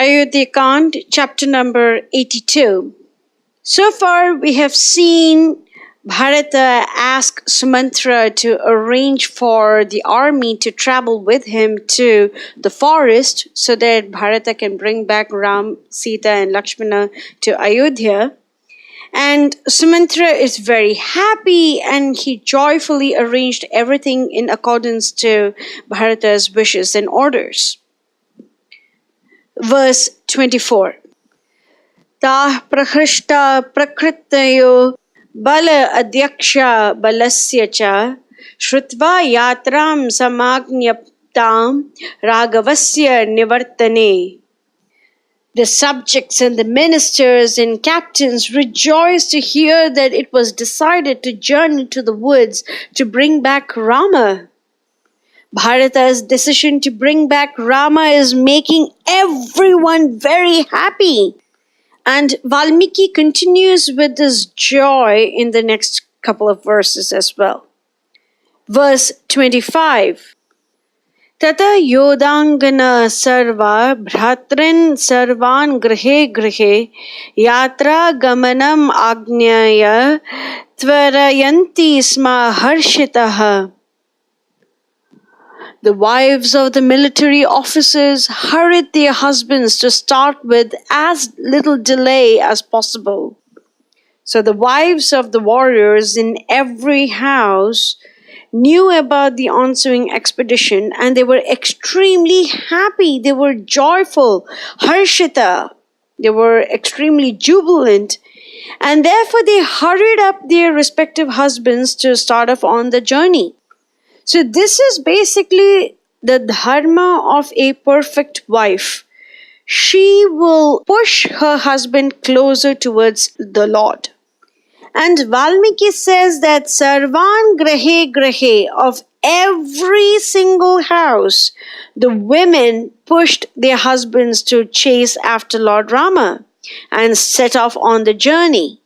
Ayodhya Ch, chapter number 82. So far, we have seen Bharatha ask Sumantra to arrange for the army to travel with him to the forest so that Bharata can bring back Ram, Sita, and Lakshmana to Ayodhya. And Sumantra is very happy and he joyfully arranged everything in accordance to Bharata's wishes and orders. Verse 24. Tah prahrishta prakritayo bala adyaksha balasya cha shrutva yatram samagnyaptam ragavasya nivartane. The subjects and the ministers and captains rejoiced to hear that it was decided to journey to the woods to bring back Rama. Bharata's decision to bring back Rama is making everyone very happy. And Valmiki continues with this joy in the next couple of verses as well. Verse 25. Tata yodangana sarva bhratrin sarvan grihe grihe yatra gamanam agnyaya tvarayanti sma harshitaha. The wives of the military officers hurried their husbands to start with as little delay as possible. So the wives of the warriors in every house knew about the ensuing expedition and they were extremely happy. They were joyful, harshita. They were extremely jubilant. And therefore they hurried up their respective husbands to start off on the journey. So this is basically the dharma of a perfect wife. She will push her husband closer towards the Lord. And Valmiki says that sarvan grahe grahe, of every single house, the women pushed their husbands to chase after Lord Rama and set off on the journey.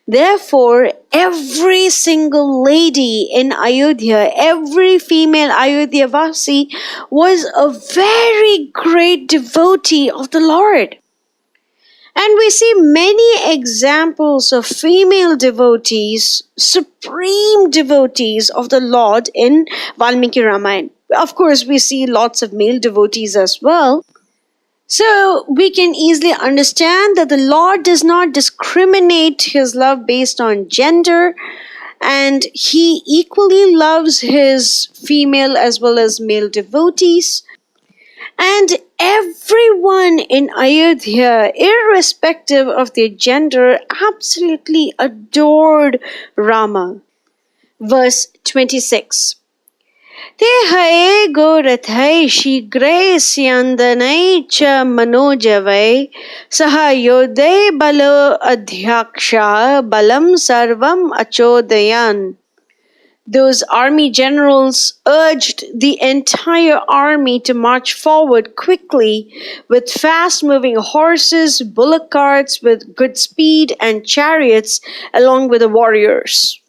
Therefore, every single lady in Ayodhya, every female Ayodhya Vasi was a very great devotee of the Lord. And we see many examples of female devotees, supreme devotees of the Lord in Valmiki Ramayana. Of course, we see lots of male devotees as well. So we can easily understand that the Lord does not discriminate his love based on gender, and he equally loves his female as well as male devotees. And everyone in Ayodhya, irrespective of their gender, absolutely adored Rama. Verse 26. Te hae go rathai shigre syandanai cha manojavai saha yodai balo adhyaksha balam sarvam achodayan. Those army generals urged the entire army to march forward quickly with fast-moving horses, bullock carts with good speed, and chariots along with the warriors.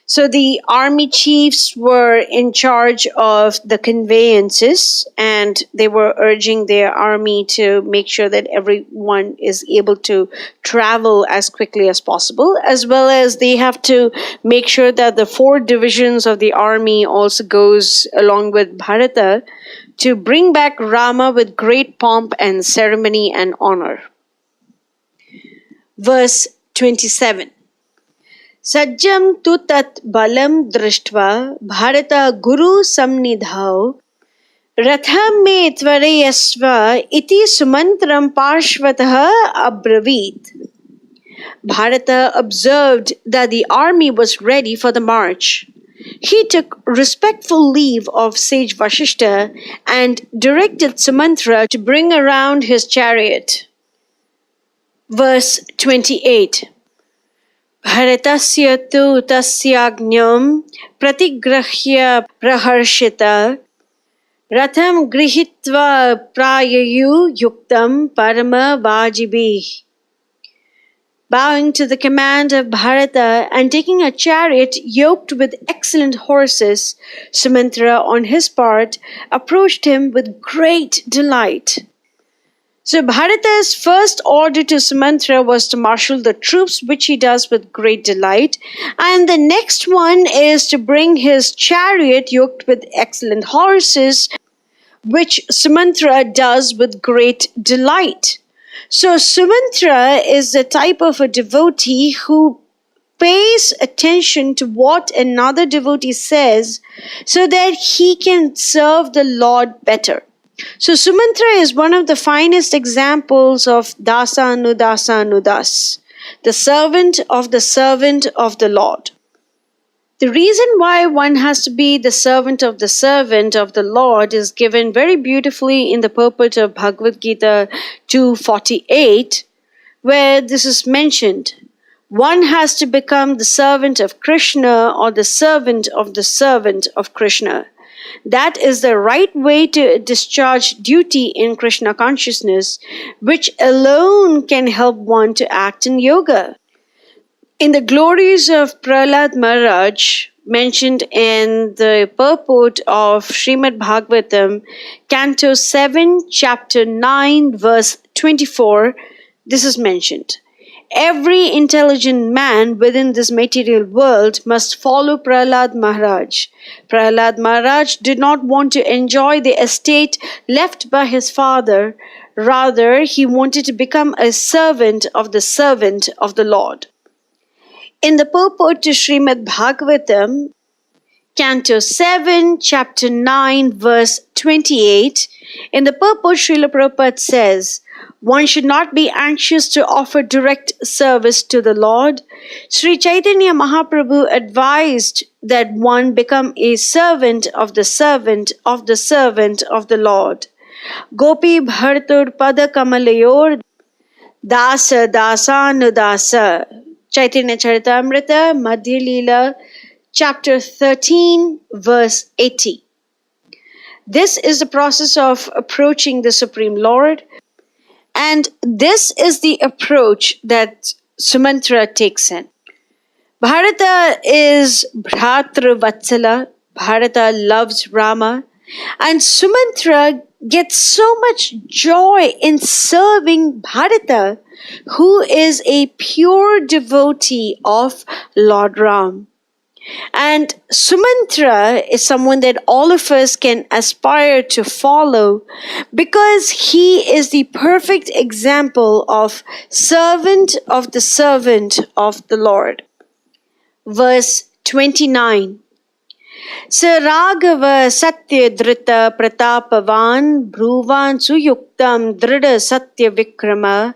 So the army chiefs were in charge of the conveyances and they were urging their army to make sure that everyone is able to travel as quickly as possible, as well as they have to make sure that the 4 divisions of the army also goes along with Bharata to bring back Rama with great pomp and ceremony and honor. Verse 27. Sajjam tu tat balam drishtva bharata guru samnidhau ratham me tvarayasva iti sumantram parshvatah abravit. Bharata observed that the army was ready for the march. He took respectful leave of sage Vashishta and directed Sumantra to bring around his chariot. Verse 28. Bharatasya tu tasyagnyam pratigrahya praharshita ratham grihitva prayayu yuktam parama vajibih. Bowing to the command of Bharata and taking a chariot yoked with excellent horses, Sumantra on his part approached him with great delight. So Bharata's first order to Sumantra was to marshal the troops, which he does with great delight. And the next one is to bring his chariot yoked with excellent horses, which Sumantra does with great delight. So Sumantra is the type of a devotee who pays attention to what another devotee says so that he can serve the Lord better. So Sumantra is one of the finest examples of dasa anudasa anudas, the servant of the Lord. The reason why one has to be the servant of the Lord is given very beautifully in the purport of Bhagavad Gita 2:48, where this is mentioned. One has to become the servant of Krishna or the servant of Krishna. That is the right way to discharge duty in Krishna consciousness, which alone can help one to act in yoga. In the glories of Prahlad Maharaj, mentioned in the purport of Srimad Bhagavatam, Canto 7, Chapter 9, verse 24, this is mentioned. Every intelligent man within this material world must follow Prahlad Maharaj. Prahlad Maharaj did not want to enjoy the estate left by his father. Rather, he wanted to become a servant of the Lord. In the purport to Srimad Bhagavatam, Canto 7, Chapter 9, verse 28, in the purport, Srila Prabhupada says, one should not be anxious to offer direct service to the Lord. Sri Chaitanya Mahaprabhu advised that one become a servant of the Lord. Gopi Bhartur Pada Kamalayor Dasa Dasanudasa. Chaitanya Charitamrita, Madhya Leela, Chapter 13, verse 80. This is the process of approaching the Supreme Lord, and this is the approach that Sumantra takes in. Bharata is Bhratra Vatsala. Bharata loves Rama, and Sumantra gets so much joy in serving Bharata, who is a pure devotee of Lord Ram. And Sumantra is someone that all of us can aspire to follow because he is the perfect example of servant of the Lord. Verse 29. Sa Raghava Satya Drita Pratapavan Bhruvan Suyuktam Drida Satya Vikrama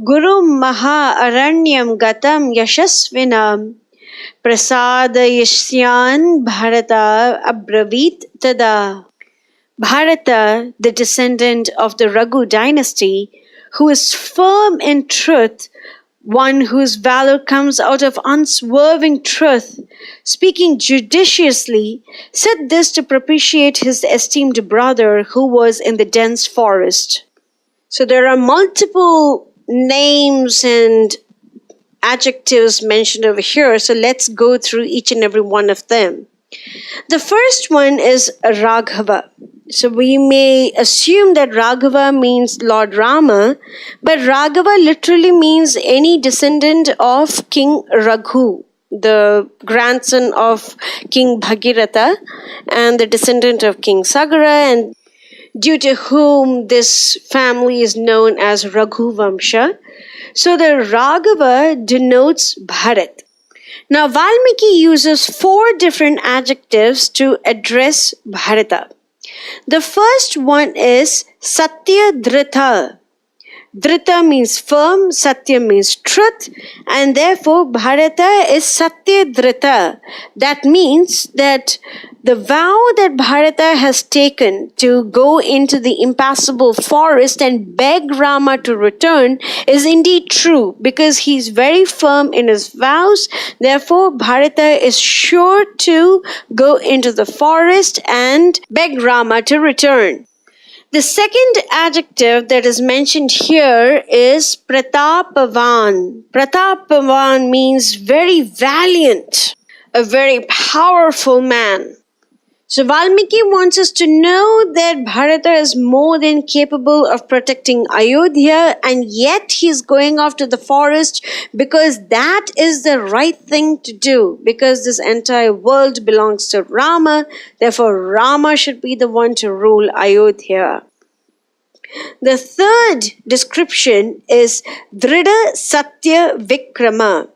Guru Maha Aranyam Gatam Yashasvinam Prasadayasyan Bharata Abravit Tada. Bharata, the descendant of the Raghu dynasty, who is firm in truth, one whose valor comes out of unswerving truth, speaking judiciously, said this to propitiate his esteemed brother who was in the dense forest. So there are multiple names and adjectives mentioned over here, so let's go through each and every one of them. The first one is Raghava. So we may assume that Raghava means Lord Rama, but Raghava literally means any descendant of King Raghu, the grandson of King Bhagiratha and the descendant of King Sagara, and due to whom this family is known as Raghu Vamsha. So the Raghava denotes Bharat. Now Valmiki uses 4 different adjectives to address Bharata. The first one is Satya Dhrita. Dhrita means firm, Satya means truth, and therefore Bharata is Satya Dhrita. That means that the vow that Bharata has taken to go into the impassable forest and beg Rama to return is indeed true because he is very firm in his vows. Therefore, Bharata is sure to go into the forest and beg Rama to return. The second adjective that is mentioned here is Pratapavan. Pratapavan means very valiant, a very powerful man. So Valmiki wants us to know that Bharata is more than capable of protecting Ayodhya, and yet he's going off to the forest because that is the right thing to do, because this entire world belongs to Rama. Therefore, Rama should be the one to rule Ayodhya. The third description is Drida Satya Vikrama,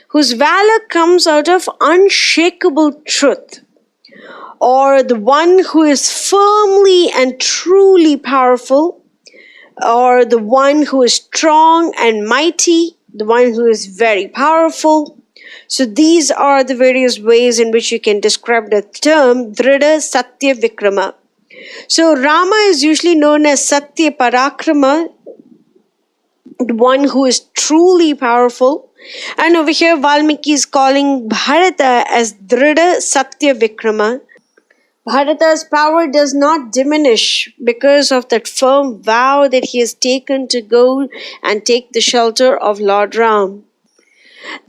whose valor comes out of unshakable truth, or the one who is firmly and truly powerful, or the one who is strong and mighty, the one who is very powerful. So these are the various ways in which you can describe the term Drida Satya Vikrama. So Rama is usually known as Satya Parakrama, the one who is truly powerful. And over here Valmiki is calling Bharata as Drida Satya Vikrama. Bharata's power does not diminish because of that firm vow that he has taken to go and take the shelter of Lord Ram.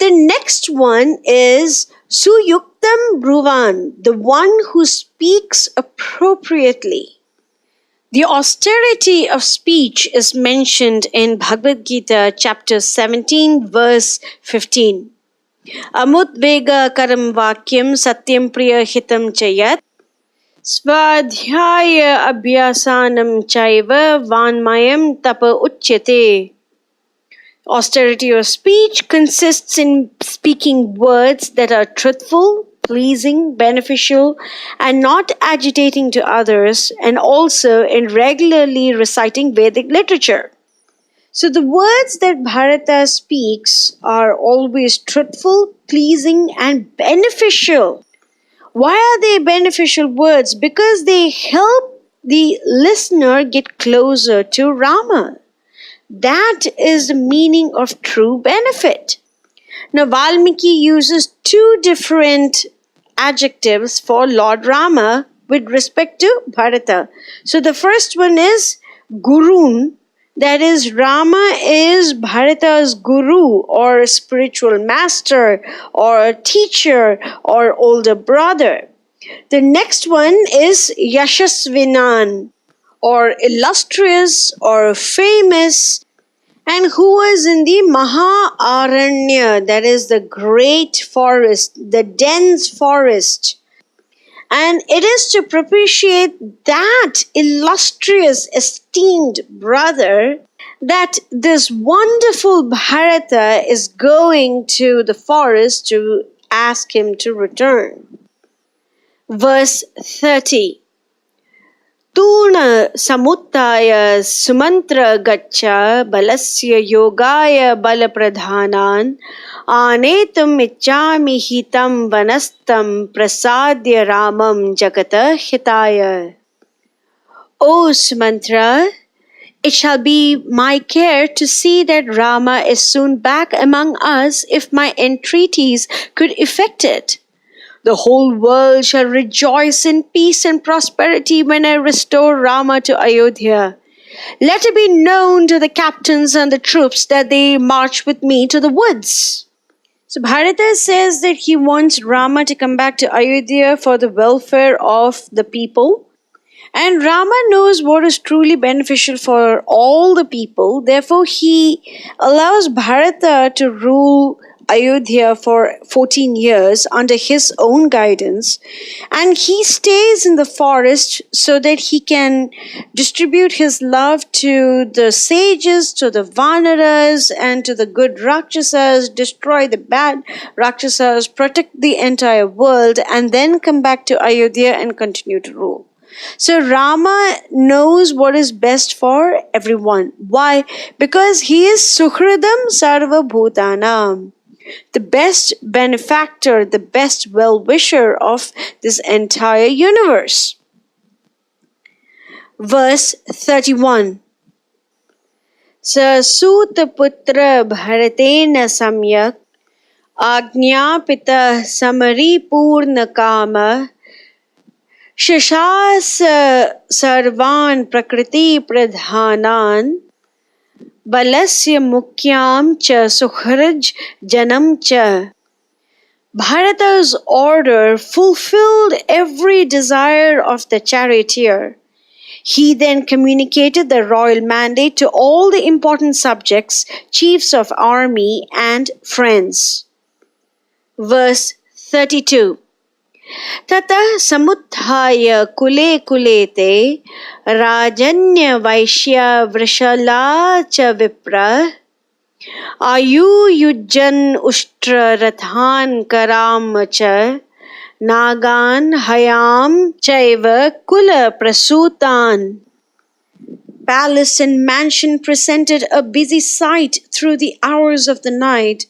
The next one is Suyuktam Bruvan, the one who speaks appropriately. The austerity of speech is mentioned in Bhagavad Gita chapter 17 verse 15. Amudvega karam vakyam satyam priya hitam chayat Svadhyaya abhyasanam chaiva vanmayam tapa uchyate. Austerity of speech consists in speaking words that are truthful, pleasing, beneficial, and not agitating to others, and also in regularly reciting Vedic literature. So the words that Bharata speaks are always truthful, pleasing, and beneficial. Why are they beneficial words? Because they help the listener get closer to Rama. That is the meaning of true benefit. Now Valmiki uses two different adjectives for Lord Rama with respect to Bharata. So the first one is Gurun, that is, Rama is Bharata's guru or spiritual master or teacher or older brother. The next one is Yashasvinan, or illustrious or famous, and who was in the Maha-aranya, that is the great forest, the dense forest. And it is to propitiate that illustrious, esteemed brother that this wonderful Bharata is going to the forest to ask him to return. Verse 30. Tuna samuttaya Sumantra gaccha balasya yogaya balapradhanan anetum ichchami hitam vanastam prasadya ramam jagata hitaya. O Sumantra, it shall be my care to see that Rama is soon back among us if my entreaties could effect it. The whole world shall rejoice in peace and prosperity when I restore Rama to Ayodhya. Let it be known to the captains and the troops that they march with me to the woods. So Bharata says that he wants Rama to come back to Ayodhya for the welfare of the people. And Rama knows what is truly beneficial for all the people. Therefore, he allows Bharata to rule Ayodhya for 14 years under his own guidance, and he stays in the forest so that he can distribute his love to the sages, to the Vanaras, and to the good Rakshasas, destroy the bad Rakshasas, protect the entire world, and then come back to Ayodhya and continue to rule. So Rama knows what is best for everyone. Why? Because he is Suhridam Sarva Bhutanam, the best benefactor, the best well-wisher of this entire universe. Verse 31. Sa Suta Putra Bharatena Samyak Ajñapita Samari Purna Kama Shashas Sarvan Prakriti Pradhanan Balasya Mukyam Cha Sukhraj Janam Cha Bharata's order fulfilled every desire of the charioteer. He then communicated the royal mandate to all the important subjects, chiefs of army, and friends. Verse 32. Tatah samuthaya kule kulete rajanya vaishya vrishala cha vipra Ayodhya ushtra rathan karam cha nagan hayam chaiva kula prasutan. Palace and mansion presented a busy sight through the hours of the night,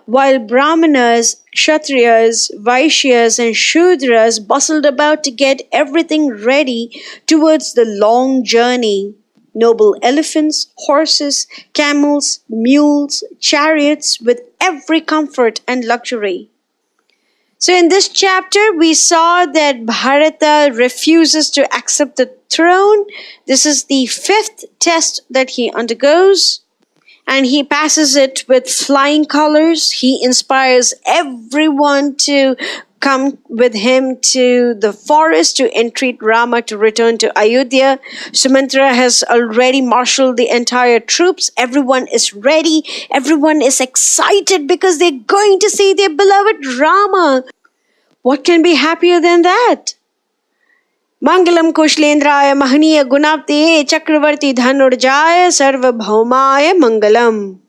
while Brahmanas, Kshatriyas, Vaishyas, and Shudras bustled about to get everything ready towards the long journey. Noble elephants, horses, camels, mules, chariots with every comfort and luxury. So in this chapter, we saw that Bharata refuses to accept the throne. This is the 5th test that he undergoes. And he passes it with flying colors. He inspires everyone to come with him to the forest to entreat Rama to return to Ayodhya. Sumantra has already marshaled the entire troops. Everyone is ready. Everyone is excited because they're going to see their beloved Rama. What can be happier than that? Mangalam Kushlendraya Mahaniya Gunapte Chakravarti Dhanurjaya Sarvabhaumaya Mangalam.